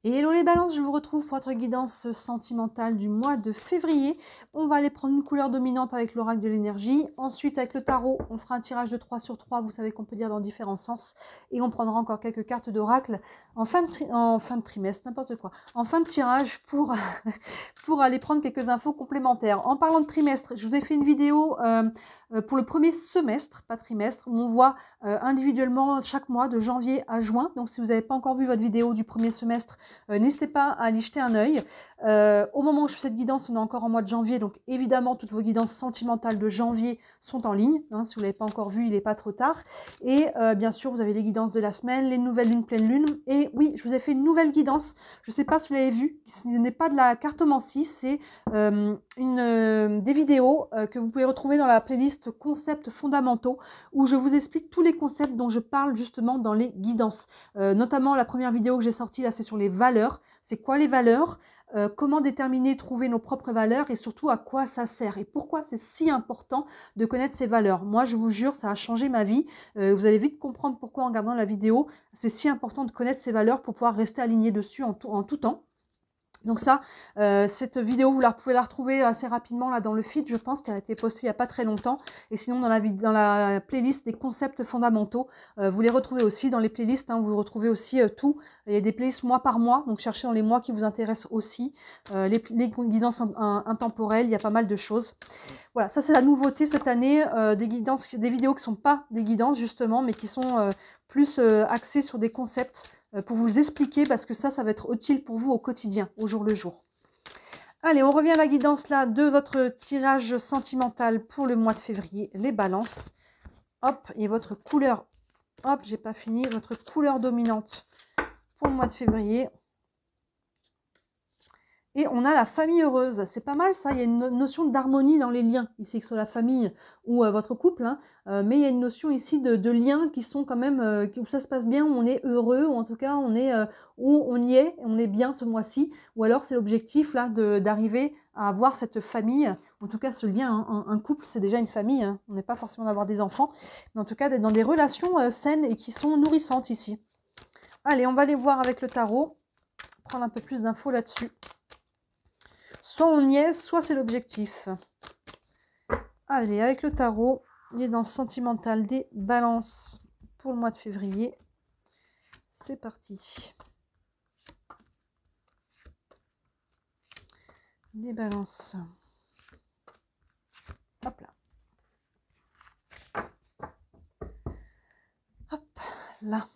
Et hello les balances, je vous retrouve pour votre guidance sentimentale du mois de février. On va aller prendre une couleur dominante avec l'oracle de l'énergie. Ensuite, avec le tarot, on fera un tirage de 3 sur 3. Vous savez qu'on peut dire dans différents sens. Et on prendra encore quelques cartes d'oracle en fin de trimestre, n'importe quoi. En fin de tirage pour, pour aller prendre quelques infos complémentaires. En parlant de trimestre, je vous ai fait une vidéo pour le premier semestre, pas trimestre, où on voit individuellement chaque mois de janvier à juin. Donc si vous n'avez pas encore vu votre vidéo du premier semestre, n'hésitez pas à aller jeter un œil. Au moment où je fais cette guidance, on est encore en mois de janvier, donc évidemment toutes vos guidances sentimentales de janvier sont en ligne. Hein, si vous ne l'avez pas encore vu, il n'est pas trop tard. Et bien sûr, vous avez les guidances de la semaine, les nouvelles lunes, pleine lune. Et oui, je vous ai fait une nouvelle guidance. Je ne sais pas si vous l'avez vu, ce n'est pas de la cartomancie, c'est des vidéos que vous pouvez retrouver dans la playlist concepts fondamentaux où je vous explique tous les concepts dont je parle justement dans les guidances. Notamment la première vidéo que j'ai sortie là, c'est sur les valeurs. C'est quoi les valeurs? Comment déterminer, trouver nos propres valeurs et surtout à quoi ça sert et pourquoi c'est si important de connaître ces valeurs. Moi, je vous jure, ça a changé ma vie. Vous allez vite comprendre pourquoi en regardant la vidéo, c'est si important de connaître ces valeurs pour pouvoir rester aligné dessus en tout temps. Donc ça, cette vidéo, vous pouvez la retrouver assez rapidement là dans le feed. Je pense qu'elle a été postée il n'y a pas très longtemps. Et sinon, dans la playlist des concepts fondamentaux, vous les retrouvez aussi dans les playlists. Hein, vous retrouvez aussi tout. Il y a des playlists mois par mois. Donc cherchez dans les mois qui vous intéressent aussi. Les guidances intemporelles, il y a pas mal de choses. Voilà, ça c'est la nouveauté cette année. Des guidances, des vidéos qui ne sont pas des guidances justement, mais qui sont plus axées sur des concepts pour vous expliquer, parce que ça va être utile pour vous au quotidien, au jour le jour. Allez, on revient à la guidance là de votre tirage sentimental pour le mois de février, les balances. Hop, et votre couleur, hop, j'ai pas fini, votre couleur dominante pour le mois de février. Et on a la famille heureuse, c'est pas mal ça, il y a une notion d'harmonie dans les liens, ici que ce soit la famille ou votre couple, hein, mais il y a une notion ici de liens qui sont quand même, où ça se passe bien, où on est heureux, ou en tout cas on est, où on y est, on est bien ce mois-ci, ou alors c'est l'objectif là d'arriver à avoir cette famille, en tout cas ce lien, hein, un couple c'est déjà une famille, hein, on n'est pas forcément d'avoir des enfants, mais en tout cas d'être dans des relations saines et qui sont nourrissantes ici. Allez, on va aller voir avec le tarot, prendre un peu plus d'infos là-dessus. Soit on y est, soit c'est l'objectif. Allez, avec le tarot, guidance sentimentale des balances pour le mois de février. C'est parti. Les balances. Hop là. Hop là.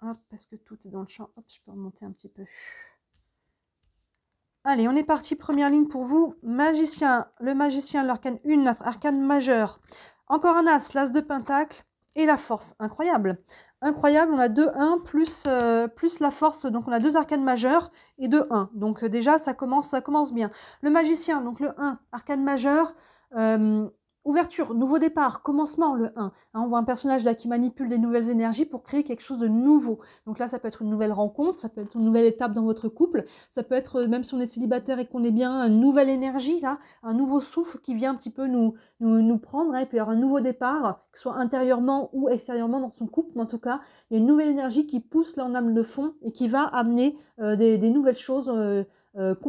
Hop, parce que tout est dans le champ. Hop, je peux remonter un petit peu. Allez, on est parti. Première ligne pour vous. Magicien, le magicien, l'arcane 1, arcane majeur. Encore un as, l'as de pentacle et la force. Incroyable. Incroyable, on a 2-1 plus la force. Donc on a 2 arcanes majeurs et 2-1. Donc déjà, ça commence bien. Le magicien, donc le 1, arcane majeur. Ouverture, nouveau départ, commencement, le 1. Hein, on voit un personnage là qui manipule des nouvelles énergies pour créer quelque chose de nouveau. Donc là, ça peut être une nouvelle rencontre, ça peut être une nouvelle étape dans votre couple, ça peut être, même si on est célibataire et qu'on est bien, une nouvelle énergie, là, un nouveau souffle qui vient un petit peu nous prendre, hein, et puis il y aura un nouveau départ, que ce soit intérieurement ou extérieurement dans son couple, mais en tout cas, il y a une nouvelle énergie qui pousse là en âme de fond et qui va amener des nouvelles choses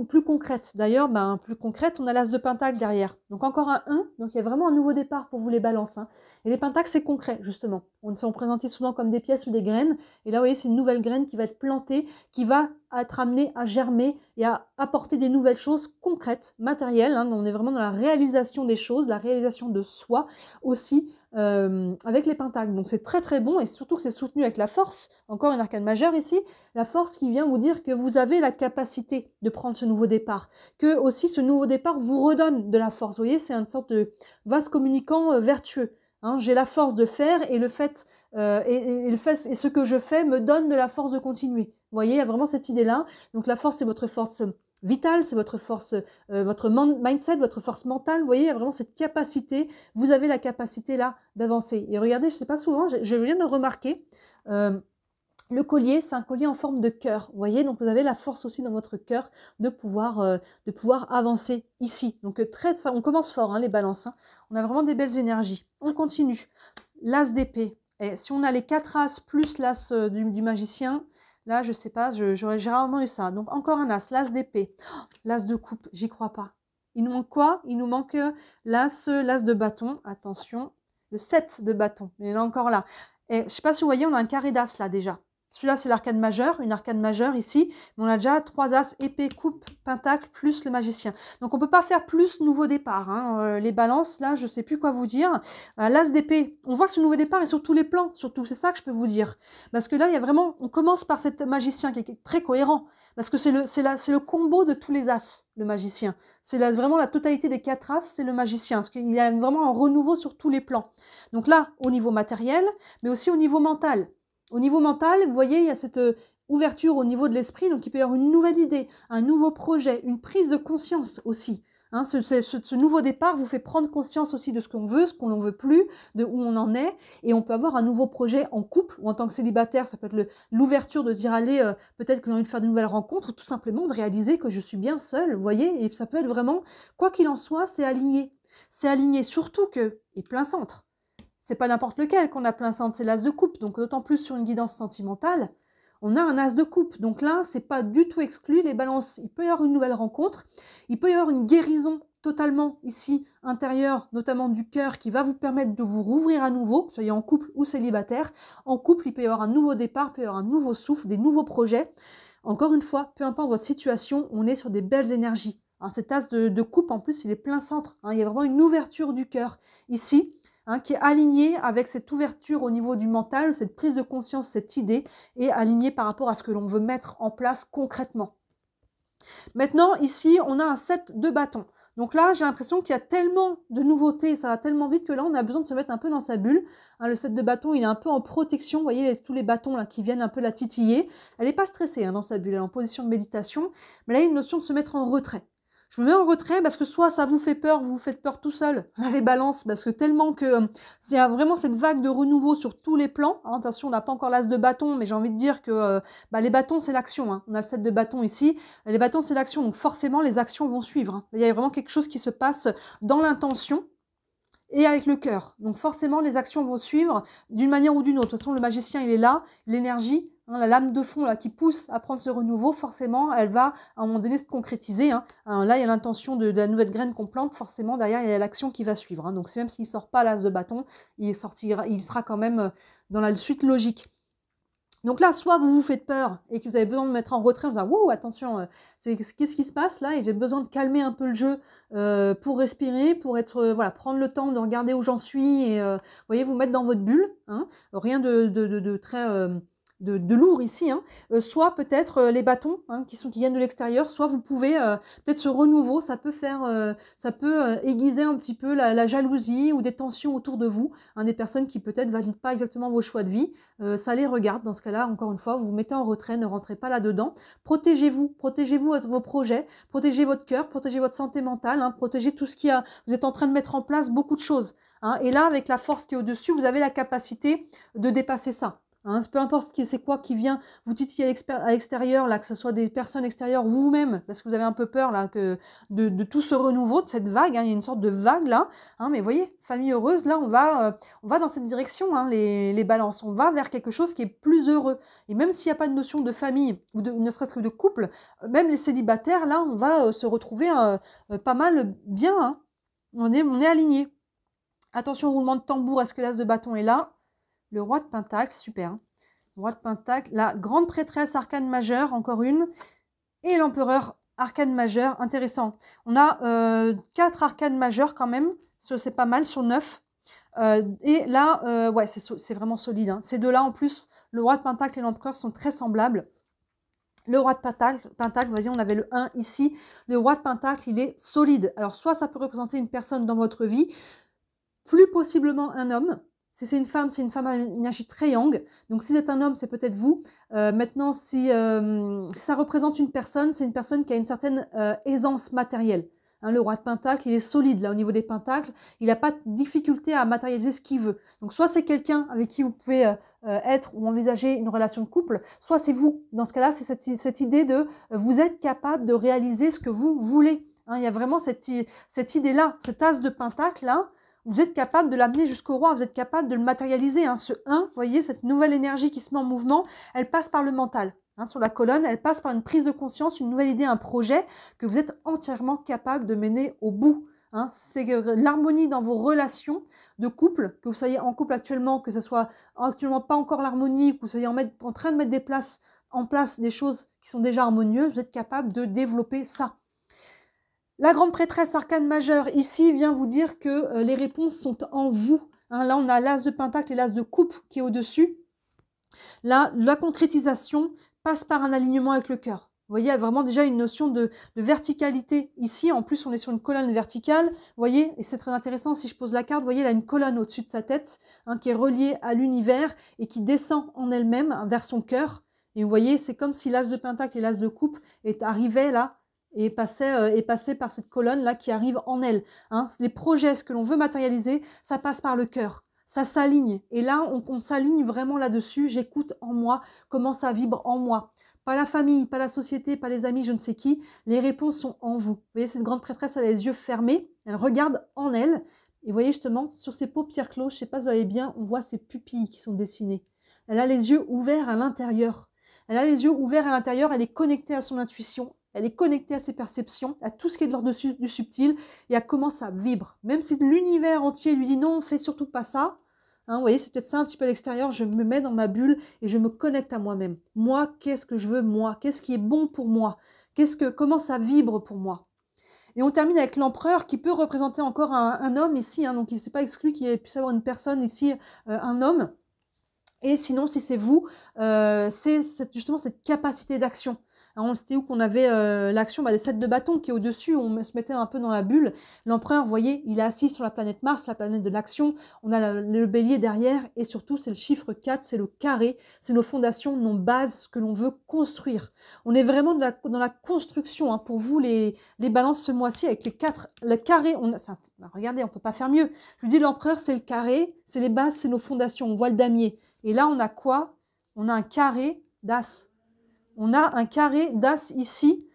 plus concrète. D'ailleurs, plus concrète, on a l'as de pentacle derrière. Donc encore un 1, donc il y a vraiment un nouveau départ pour vous les balances. Hein. Et les pentacles, c'est concret, justement. On sont présentés souvent comme des pièces ou des graines. Et là, vous voyez, c'est une nouvelle graine qui va être plantée, qui va être amenée à germer et à apporter des nouvelles choses concrètes, matérielles. Hein. On est vraiment dans la réalisation des choses, la réalisation de soi aussi, avec les pentacles. Donc c'est très très bon, et surtout que c'est soutenu avec la force. Encore une arcane majeure ici. La force qui vient vous dire que vous avez la capacité de prendre ce nouveau départ. Que aussi ce nouveau départ vous redonne de la force. Vous voyez, c'est une sorte de vase communicant vertueux. Hein, j'ai la force de faire, et le fait et ce que je fais me donne de la force de continuer. Vous voyez, il y a vraiment cette idée-là. Donc la force, c'est votre force vitale, c'est votre force, votre mindset, votre force mentale. Vous voyez, il y a vraiment cette capacité. Vous avez la capacité là d'avancer. Et regardez, je ne sais pas souvent, je viens de remarquer, le collier, c'est un collier en forme de cœur. Vous voyez, donc vous avez la force aussi dans votre cœur de pouvoir avancer ici. Donc on commence fort, hein, les balances. Hein. On a vraiment des belles énergies. On continue. L'as d'épée. Et si on a les 4 as plus l'as du magicien, là, je sais pas, j'ai rarement eu ça. Donc, encore un as, l'as d'épée. Oh, l'as de coupe, j'y crois pas. Il nous manque quoi? Il nous manque l'as de bâton. Attention, le 7 de bâton. Il est encore là. Et je sais pas si vous voyez, on a un carré d'as là déjà. Celui-là, c'est l'arcane majeure, une arcane majeure ici. Mais on a déjà 3 as, épée, coupe, pentacle, plus le magicien. Donc, on ne peut pas faire plus nouveau départ. Hein. Les balances, là, je ne sais plus quoi vous dire. L'as d'épée, on voit que ce nouveau départ est sur tous les plans. Surtout, c'est ça que je peux vous dire. Parce que là, il y a vraiment, on commence par cet magicien qui est très cohérent. Parce que c'est le combo de tous les as, le magicien. C'est vraiment la totalité des 4 as, c'est le magicien. Parce qu'il y a vraiment un renouveau sur tous les plans. Donc là, au niveau matériel, mais aussi au niveau mental. Au niveau mental, vous voyez, il y a cette ouverture au niveau de l'esprit, donc il peut y avoir une nouvelle idée, un nouveau projet, une prise de conscience aussi. Hein, ce nouveau départ vous fait prendre conscience aussi de ce qu'on veut, ce qu'on n'en veut plus, de où on en est, et on peut avoir un nouveau projet en couple ou en tant que célibataire, ça peut être l'ouverture de dire allez, peut-être que j'ai envie de faire de nouvelles rencontres, ou tout simplement de réaliser que je suis bien seule, vous voyez, et ça peut être vraiment, quoi qu'il en soit, c'est aligné. C'est aligné, surtout que, et plein centre. C'est pas n'importe lequel qu'on a plein centre, c'est l'as de coupe. Donc d'autant plus sur une guidance sentimentale, on a un as de coupe. Donc là, c'est pas du tout exclu. Les balances, il peut y avoir une nouvelle rencontre, il peut y avoir une guérison totalement ici intérieure, notamment du cœur, qui va vous permettre de vous rouvrir à nouveau, que vous soyez en couple ou célibataire. En couple, il peut y avoir un nouveau départ, il peut y avoir un nouveau souffle, des nouveaux projets. Encore une fois, peu importe votre situation, on est sur des belles énergies. Hein, cet as de coupe, en plus, il est plein centre. Hein, il y a vraiment une ouverture du cœur ici. Hein, qui est aligné avec cette ouverture au niveau du mental, cette prise de conscience, cette idée, et aligné par rapport à ce que l'on veut mettre en place concrètement. Maintenant, ici, on a un 7 de bâton. Donc là, j'ai l'impression qu'il y a tellement de nouveautés, ça va tellement vite que là, on a besoin de se mettre un peu dans sa bulle. Hein, le 7 de bâton, il est un peu en protection. Vous voyez, tous les bâtons là qui viennent un peu la titiller. Elle n'est pas stressée hein, dans sa bulle, elle est en position de méditation. Mais là, il y a une notion de se mettre en retrait. Je me mets en retrait parce que soit ça vous fait peur, vous vous faites peur tout seul, les balances, parce que tellement que il y a vraiment cette vague de renouveau sur tous les plans. Hein, attention, on n'a pas encore l'as de bâton, mais j'ai envie de dire que les bâtons, c'est l'action. Hein. On a le 7 de bâton ici. Les bâtons, c'est l'action. Donc forcément, les actions vont suivre. Hein. Il y a vraiment quelque chose qui se passe dans l'intention et avec le cœur. Donc forcément, les actions vont suivre d'une manière ou d'une autre. De toute façon, le magicien, il est là. L'énergie, hein, la lame de fond là, qui pousse à prendre ce renouveau, forcément, elle va à un moment donné se concrétiser. Hein. Là, il y a l'intention de la nouvelle graine qu'on plante. Forcément, derrière, il y a l'action qui va suivre. Hein. Donc même s'il ne sort pas l'as de bâton, il sera quand même dans la suite logique. Donc là, soit vous vous faites peur et que vous avez besoin de mettre en retrait en disant « Wow, attention, qu'est-ce qui se passe là ?» Et j'ai besoin de calmer un peu le jeu pour respirer, pour être voilà, prendre le temps de regarder où j'en suis et voyez, vous mettre dans votre bulle. Hein, rien de très... de lourd ici, hein. Soit peut-être les bâtons hein, qui viennent de l'extérieur, soit vous pouvez peut-être ce renouveau, ça peut aiguiser un petit peu la jalousie ou des tensions autour de vous, hein, des personnes qui peut-être valident pas exactement vos choix de vie, ça les regarde. Dans ce cas-là, encore une fois, vous vous mettez en retrait, ne rentrez pas là-dedans, protégez-vous vos projets, protégez votre cœur, protégez votre santé mentale, hein, protégez tout ce qu'il y a, vous êtes en train de mettre en place beaucoup de choses, hein, et là, avec la force qui est au-dessus, vous avez la capacité de dépasser ça. Hein, peu importe c'est quoi qui vient vous titiller à l'extérieur, là, que ce soit des personnes extérieures, vous-même, parce que vous avez un peu peur là, de tout ce renouveau, de cette vague, hein, il y a une sorte de vague là, hein, mais vous voyez, famille heureuse, là on va dans cette direction, hein, les balances, on va vers quelque chose qui est plus heureux, et même s'il n'y a pas de notion de famille, ou ne serait-ce que de couple, même les célibataires, là on va se retrouver pas mal bien, hein. On est aligné. Attention, roulement de tambour, est-ce que l'as de bâton est là? Le roi de Pentacle, super. Hein. Le roi de Pentacle, la grande prêtresse arcane majeure, encore une. Et l'empereur arcane majeur, intéressant. On a 4 arcanes majeures quand même. C'est pas mal sur 9. Et là, ouais, c'est vraiment solide. Hein. Ces deux-là, en plus, le roi de Pentacle et l'empereur sont très semblables. Le roi de Pentacle, vous voyez, on avait le 1 ici. Le roi de Pentacle, il est solide. Alors, soit ça peut représenter une personne dans votre vie, plus possiblement un homme. Si c'est une femme à une énergie très yang. Donc, si c'est un homme, c'est peut-être vous. Maintenant, si ça représente une personne, c'est une personne qui a une certaine aisance matérielle. Hein, le roi de Pentacle, il est solide là au niveau des Pentacles. Il n'a pas de difficulté à matérialiser ce qu'il veut. Donc, soit c'est quelqu'un avec qui vous pouvez être ou envisager une relation de couple, soit c'est vous. Dans ce cas-là, c'est cette idée de vous êtes capable de réaliser ce que vous voulez. Hein, il y a vraiment cette idée-là, cet as de Pentacle là. vous êtes capable de l'amener jusqu'au roi, vous êtes capable de le matérialiser. Hein. Ce 1, vous voyez, cette nouvelle énergie qui se met en mouvement, elle passe par le mental. Hein, sur la colonne, elle passe par une prise de conscience, une nouvelle idée, un projet que vous êtes entièrement capable de mener au bout. Hein. C'est l'harmonie dans vos relations de couple, que vous soyez en couple actuellement, que ce soit actuellement pas encore l'harmonie, que vous soyez en train de mettre en place des choses qui sont déjà harmonieuses, vous êtes capable de développer ça. La grande prêtresse arcane majeure, ici, vient vous dire que les réponses sont en vous. Hein, là, on a l'as de pentacle et l'as de coupe qui est au-dessus. Là, la concrétisation passe par un alignement avec le cœur. Vous voyez, il y a vraiment déjà une notion de verticalité ici. En plus, on est sur une colonne verticale. Vous voyez, et c'est très intéressant, si je pose la carte, vous voyez, elle a une colonne au-dessus de sa tête hein, qui est reliée à l'univers et qui descend en elle-même hein, vers son cœur. Et vous voyez, c'est comme si l'as de pentacle et l'as de coupe arrivaient là et passait par cette colonne-là qui arrive en elle. Hein. Les projets, ce que l'on veut matérialiser, ça passe par le cœur. Ça s'aligne. Et là, on s'aligne vraiment là-dessus. J'écoute en moi comment ça vibre en moi. Pas la famille, pas la société, pas les amis, je ne sais qui. Les réponses sont en vous. Vous voyez, cette grande prêtresse, elle a les yeux fermés. Elle regarde en elle. Et vous voyez justement, sur ses paupières closes, je ne sais pas si vous voyez bien, on voit ses pupilles qui sont dessinées. Elle a les yeux ouverts à l'intérieur. Elle a les yeux ouverts à l'intérieur. Elle est connectée à son intuition. Elle est connectée à ses perceptions, à tout ce qui est de l'ordre du subtil et à comment ça vibre. Même si l'univers entier lui dit non, fais surtout pas ça. Hein, vous voyez, c'est peut-être ça un petit peu à l'extérieur. Je me mets dans ma bulle et je me connecte à moi-même. Moi, qu'est-ce que je veux moi? Qu'est-ce qui est bon pour moi? Comment ça vibre pour moi? Et on termine avec l'empereur qui peut représenter encore un homme ici. Hein, donc, il n'est pas exclu qu'il puisse y avoir une personne ici, un homme. Et sinon, si c'est vous, c'est justement cette capacité d'action. C'était où qu'on avait l'action, les 7 de bâton qui est au-dessus, on se mettait un peu dans la bulle. L'empereur, vous voyez, il est assis sur la planète Mars, la planète de l'action. On a le bélier derrière et surtout, c'est le chiffre 4, c'est le carré. C'est nos fondations, nos bases, ce que l'on veut construire. On est vraiment dans la construction. Hein. Pour vous, les balances ce mois-ci, avec les 4, le carré, regardez, on ne peut pas faire mieux. Je vous dis, l'empereur, c'est le carré, c'est les bases, c'est nos fondations. On voit le damier. Et là, on a quoi? On a un carré d'as. On a un carré d'as ici.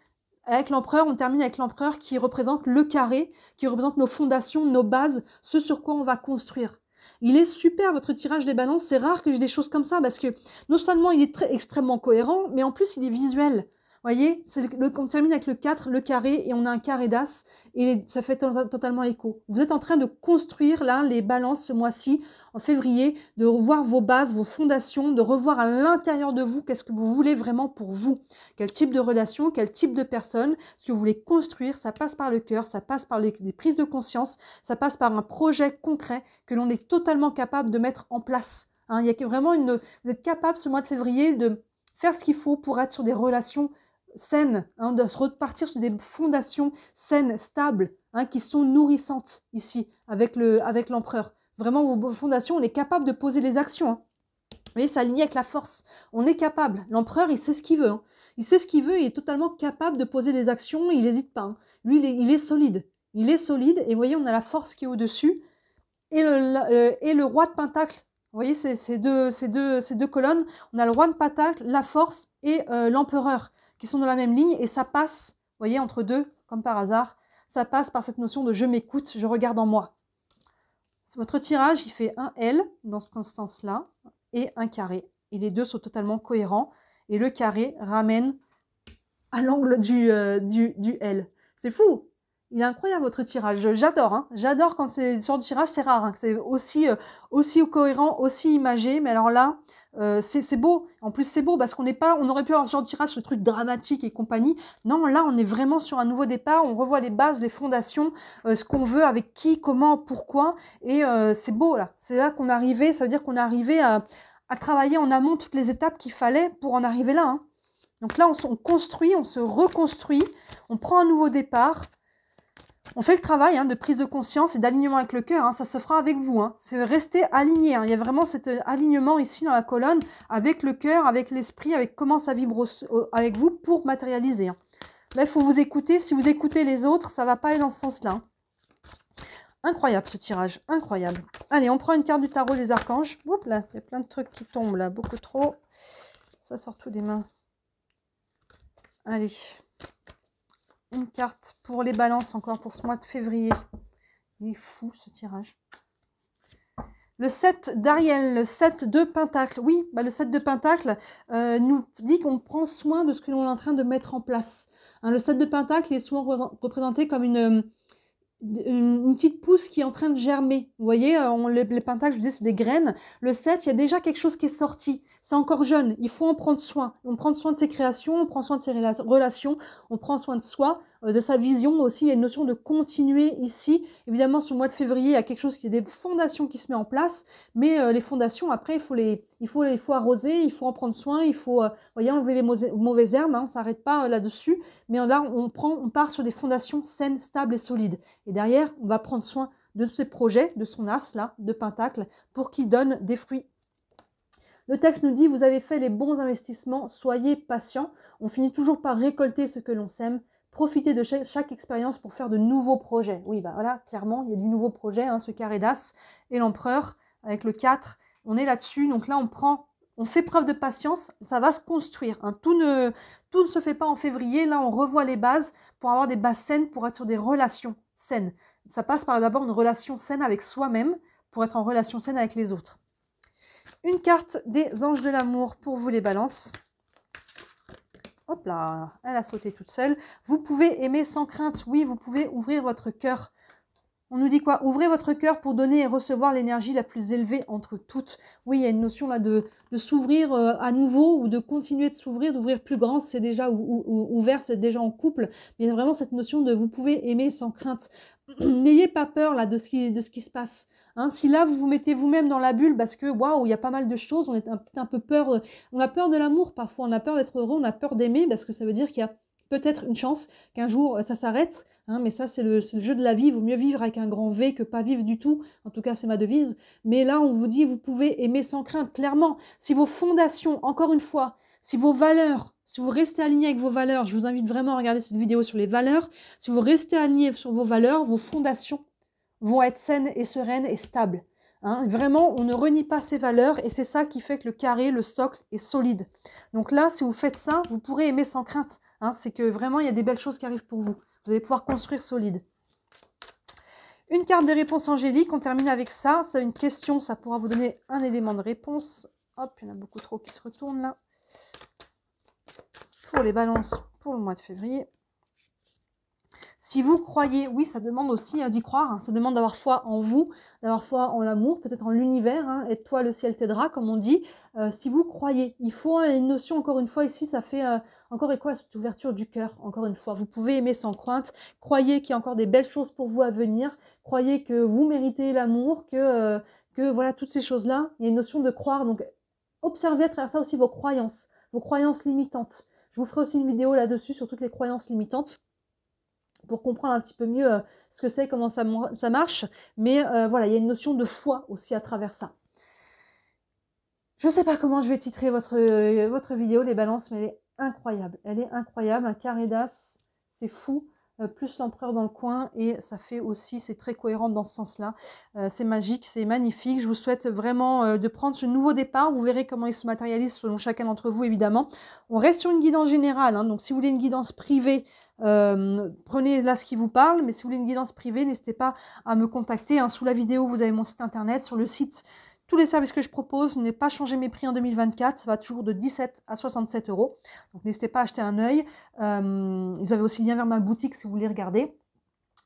Avec l'empereur, on termine avec l'empereur qui représente le carré, qui représente nos fondations, nos bases, ce sur quoi on va construire. Il est super, votre tirage des balances. C'est rare que j'ai des choses comme ça parce que non seulement il est extrêmement cohérent, mais en plus, il est visuel. Vous voyez, on termine avec le 4, le carré, et on a un carré d'as, et ça fait totalement écho. Vous êtes en train de construire, là, les balances ce mois-ci, en février, de revoir vos bases, vos fondations, de revoir à l'intérieur de vous qu'est-ce que vous voulez vraiment pour vous. Quel type de relation, quel type de personne, ce que vous voulez construire, ça passe par le cœur, ça passe par des prises de conscience, ça passe par un projet concret que l'on est totalement capable de mettre en place. Hein, il y a vraiment vous êtes capable ce mois de février de faire ce qu'il faut pour être sur des relations saines, hein, de se repartir sur des fondations saines, stables, hein, qui sont nourrissantes ici, avec l'empereur. Vraiment, vos fondations, on est capable de poser les actions. Hein. Vous voyez, c'est aligné avec la force. On est capable. L'empereur, il sait ce qu'il veut. Hein. Il sait ce qu'il veut, il est totalement capable de poser les actions, il n'hésite pas. Hein. Lui, il est solide. Il est solide, et vous voyez, on a la force qui est au-dessus, et le roi de pentacle. Vous voyez, ces deux colonnes, on a le roi de pentacle, la force et l'empereur qui sont dans la même ligne, et ça passe, vous voyez, entre deux, comme par hasard, ça passe par cette notion de je m'écoute, je regarde en moi. Votre tirage, il fait un L dans ce sens-là et un carré. Et les deux sont totalement cohérents. Et le carré ramène à l'angle du L. C'est fou! Il est incroyable votre tirage. J'adore. Hein. J'adore quand c'est ce genre de tirage, c'est rare. Hein, c'est aussi cohérent, aussi imagé. Mais alors là, c'est beau. En plus, c'est beau parce on aurait pu avoir ce genre de tirage, ce truc dramatique et compagnie. Non, là, on est vraiment sur un nouveau départ. On revoit les bases, les fondations, ce qu'on veut, avec qui, comment, pourquoi. Et c'est beau là. C'est là qu'on est arrivé. Ça veut dire qu'on est arrivé à travailler en amont toutes les étapes qu'il fallait pour en arriver là. Hein. Donc là, on construit, on se reconstruit, on prend un nouveau départ. On fait le travail de prise de conscience et d'alignement avec le cœur, ça se fera avec vous. C'est rester aligné. Il y a vraiment cet alignement ici dans la colonne avec le cœur, avec l'esprit, avec comment ça vibre avec vous pour matérialiser. Là, il faut vous écouter. Si vous écoutez les autres, ça ne va pas aller dans ce sens-là. Incroyable ce tirage, incroyable. Allez, on prend une carte du tarot des archanges. Oups là, il y a plein de trucs qui tombent là, beaucoup trop. Ça sort tout des mains. Allez. Une carte pour les balances encore pour ce mois de février. Il est fou ce tirage. Le 7 d'Ariel, le 7 de Pentacle. Oui, bah le 7 de Pentacle nous dit qu'on prend soin de ce que l'on est en train de mettre en place. Hein, le 7 de Pentacle est souvent représenté comme une petite pousse qui est en train de germer. Vous voyez, les pentacles, je vous disais, c'est des graines. Le 7, il y a déjà quelque chose qui est sorti. C'est encore jeune. Il faut en prendre soin. On prend soin de ses créations, on prend soin de ses relations, on prend soin de soi, de sa vision aussi. Il y a une notion de continuer ici. Évidemment, sur le mois de février, il y a quelque chose qui est des fondations qui se met en place. Mais les fondations, après, il faut arroser, il faut en prendre soin, il faut voyez, enlever les mauvaises herbes. Hein, on ne s'arrête pas là-dessus. Mais là, on part sur des fondations saines, stables et solides. Et derrière, on va prendre soin de ses projets, de son as, là, de Pentacle, pour qu'il donne des fruits. Le texte nous dit, vous avez fait les bons investissements, soyez patients. On finit toujours par récolter ce que l'on sème. Profitez de chaque expérience pour faire de nouveaux projets. Oui, bah voilà, clairement, il y a du nouveau projet, hein, ce carré d'as et l'empereur avec le 4. On est là-dessus, donc là, on fait preuve de patience, ça va se construire. Hein. Tout ne se fait pas en février. Là, on revoit les bases pour avoir des bases saines, pour être sur des relations saines. Ça passe par d'abord une relation saine avec soi-même pour être en relation saine avec les autres. Une carte des anges de l'amour pour vous les balances. Hop là, elle a sauté toute seule. Vous pouvez aimer sans crainte. Oui, vous pouvez ouvrir votre cœur. On nous dit quoi? Ouvrez votre cœur pour donner et recevoir l'énergie la plus élevée entre toutes. Oui, il y a une notion là de s'ouvrir à nouveau ou de continuer de s'ouvrir, d'ouvrir plus grand. C'est déjà ouvert, c'est déjà en couple. Mais il y a vraiment cette notion de vous pouvez aimer sans crainte. N'ayez pas peur là de ce qui se passe. Hein, si là vous vous mettez vous-même dans la bulle parce que waouh, il y a pas mal de choses, on est un peu peur, on a peur de l'amour parfois, on a peur d'être heureux, on a peur d'aimer parce que ça veut dire qu'il y a peut-être une chance qu'un jour ça s'arrête, hein, mais ça c'est le jeu de la vie, il vaut mieux vivre avec un grand V que pas vivre du tout, en tout cas c'est ma devise, mais là on vous dit vous pouvez aimer sans crainte, clairement, si vos fondations, encore une fois, si vos valeurs, si vous restez aligné avec vos valeurs, je vous invite vraiment à regarder cette vidéo sur les valeurs, si vous restez aligné sur vos valeurs, vos fondations vont être saines et sereines et stables. Hein, vraiment, on ne renie pas ces valeurs et c'est ça qui fait que le carré, le socle est solide. Donc là, si vous faites ça, vous pourrez aimer sans crainte. Hein, c'est que vraiment, il y a des belles choses qui arrivent pour vous. Vous allez pouvoir construire solide. Une carte des réponses angéliques, on termine avec ça. C'est une question, ça pourra vous donner un élément de réponse. Hop, il y en a beaucoup trop qui se retournent là. Pour les balances pour le mois de février. Si vous croyez, oui, ça demande aussi d'y croire, hein, ça demande d'avoir foi en vous, d'avoir foi en l'amour, peut-être en l'univers, hein, aide-toi, le ciel t'aidera, comme on dit. Si vous croyez, il faut une notion, encore une fois, ici, ça fait encore écho à cette ouverture du cœur, encore une fois. Vous pouvez aimer sans crainte, croyez qu'il y a encore des belles choses pour vous à venir, croyez que vous méritez l'amour, que voilà, toutes ces choses-là, il y a une notion de croire. Donc, observez à travers ça aussi vos croyances limitantes. Je vous ferai aussi une vidéo là-dessus sur toutes les croyances limitantes, pour comprendre un petit peu mieux ce que c'est, comment ça marche. Mais voilà, il y a une notion de foi aussi à travers ça. Je ne sais pas comment je vais titrer votre vidéo, les balances, mais elle est incroyable. Elle est incroyable, un carré d'as, c'est fou. Plus l'empereur dans le coin et ça fait aussi, c'est très cohérent dans ce sens-là. C'est magique, c'est magnifique. Je vous souhaite vraiment de prendre ce nouveau départ. Vous verrez comment il se matérialise selon chacun d'entre vous, évidemment. On reste sur une guidance générale, hein, donc si vous voulez une guidance privée, prenez là ce qui vous parle, mais si vous voulez une guidance privée, n'hésitez pas à me contacter. Hein. Sous la vidéo, vous avez mon site internet. Sur le site, tous les services que je propose, je n'ai pas changé mes prix en 2024, ça va toujours de 17 à 67 €. Donc n'hésitez pas à acheter un œil. Vous avez aussi le lien vers ma boutique si vous voulez regarder.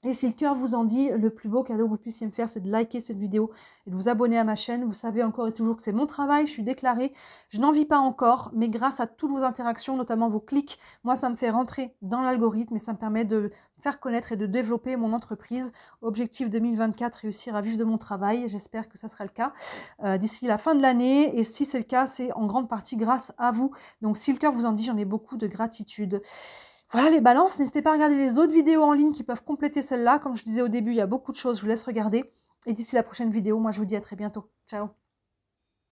Et si le cœur vous en dit, le plus beau cadeau que vous puissiez me faire, c'est de liker cette vidéo et de vous abonner à ma chaîne. Vous savez encore et toujours que c'est mon travail, je suis déclarée. Je n'en vis pas encore, mais grâce à toutes vos interactions, notamment vos clics, moi, ça me fait rentrer dans l'algorithme et ça me permet de faire connaître et de développer mon entreprise. Objectif 2024, réussir à vivre de mon travail. J'espère que ça sera le cas d'ici la fin de l'année. Et si c'est le cas, c'est en grande partie grâce à vous. Donc, si le cœur vous en dit, j'en ai beaucoup de gratitude. Voilà les balances, n'hésitez pas à regarder les autres vidéos en ligne qui peuvent compléter celle-là. Comme je disais au début, il y a beaucoup de choses, je vous laisse regarder. Et d'ici la prochaine vidéo, moi je vous dis à très bientôt. Ciao.